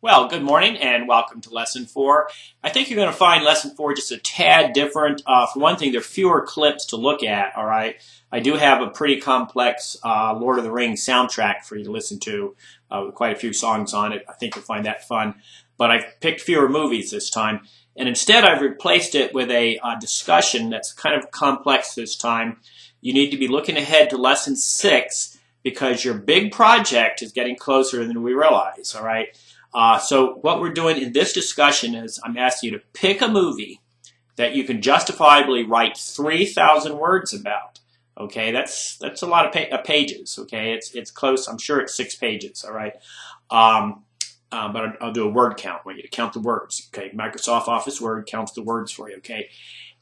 Well, good morning and welcome to Lesson 4. I think you're going to find Lesson 4 just a tad different. For one thing, there are fewer clips to look at, all right? I do have a pretty complex Lord of the Rings soundtrack for you to listen to with quite a few songs on it. I think you'll find that fun. But I've picked fewer movies this time. And instead, I've replaced it with a discussion that's kind of complex this time. You need to be looking ahead to Lesson 6 because your big project is getting closer than we realize, all right? So what we're doing in this discussion is I'm asking you to pick a movie that you can justifiably write 3,000 words about. Okay, that's a lot of pages. Okay, it's close. I'm sure it's 6 pages. All right, but I'll do a word count. I want you to count the words. Okay, Microsoft Office Word counts the words for you. Okay,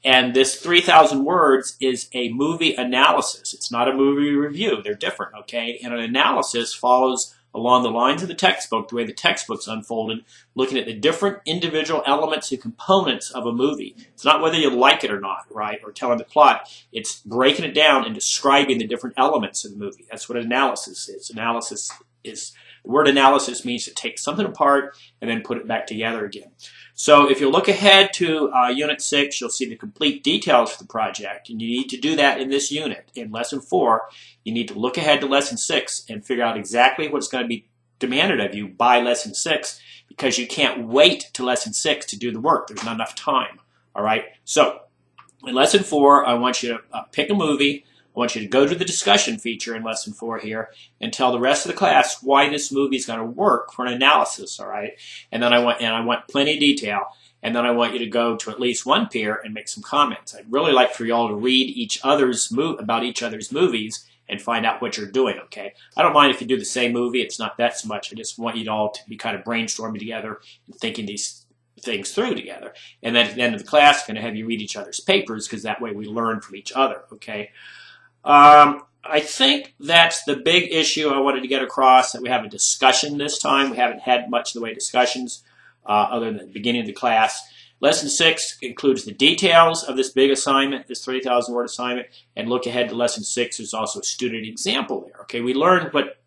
and this 3,000 words is a movie analysis. It's not a movie review. They're different. Okay, and an analysis follows along the lines of the textbook, the way the textbook's unfolded, looking at the different individual elements and components of a movie. It's not whether you like it or not, right, or telling the plot. It's breaking it down and describing the different elements of the movie. That's what analysis is. The word analysis means to take something apart and then put it back together again. So if you look ahead to Unit 6, you'll see the complete details for the project, and you need to do that in this unit. In Lesson 4, you need to look ahead to Lesson 6 and figure out exactly what's going to be demanded of you by Lesson 6 because you can't wait to Lesson 6 to do the work. There's not enough time. All right? So in Lesson 4, I want you to pick a movie. I want you to go to the discussion feature in Lesson 4 here and tell the rest of the class why this movie is going to work for an analysis, all right? And then I want plenty of detail. And then I want you to go to at least one peer and make some comments. I'd really like for you all to read about each other's movies and find out what you're doing, okay? I don't mind if you do the same movie. It's not that so much. I just want you all to be kind of brainstorming together and thinking these things through together. And then at the end of the class, I'm going to have you read each other's papers because that way we learn from each other, okay? I think that's the big issue I wanted to get across, that we have a discussion this time. We haven't had much in the way of discussions other than the beginning of the class. Lesson 6 includes the details of this big assignment, this 3,000-word assignment, and look ahead to Lesson 6. There's also a student example there. Okay, we learn what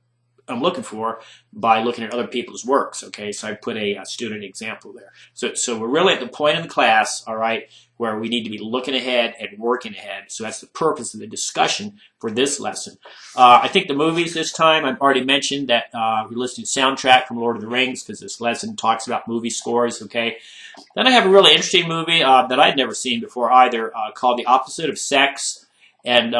I'm looking for by looking at other people's works, okay? So I put a student example there. So we're really at the point in the class, all right, where we need to be looking ahead and working ahead. So that's the purpose of the discussion for this lesson. I think the movies this time, I've already mentioned that we listened to soundtrack from Lord of the Rings because this lesson talks about movie scores, okay? Then I have a really interesting movie that I'd never seen before either called The Opposite of Sex. And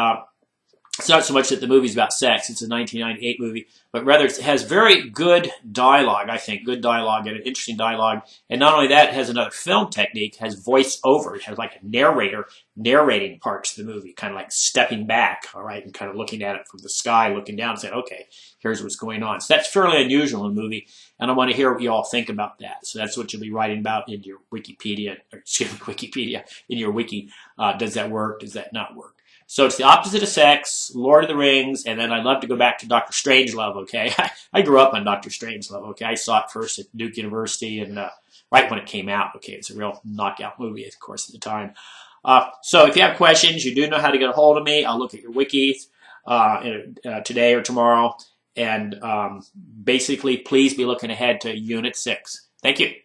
it's not so much that the movie's about sex, it's a 1998 movie, but rather it has very good dialogue, I think, good dialogue and an interesting dialogue. And not only that, it has another film technique, it has voice over. It has like a narrator narrating parts of the movie, kind of like stepping back, all right, and kind of looking at it from the sky, looking down and saying, okay, here's what's going on. So that's fairly unusual in a movie, and I want to hear what you all think about that. So that's what you'll be writing about in your Wikipedia, or excuse me, Wikipedia, in your wiki. Does that work? Does that not work? So it's The Opposite of Sex, Lord of the Rings, and then I'd love to go back to Dr. Strangelove, okay? I grew up on Dr. Strangelove, okay? I saw it first at Duke University and right when it came out, okay? It's a real knockout movie, of course, at the time. So if you have questions, you do know how to get a hold of me. I'll look at your wikis today or tomorrow. And basically, please be looking ahead to Unit 6. Thank you.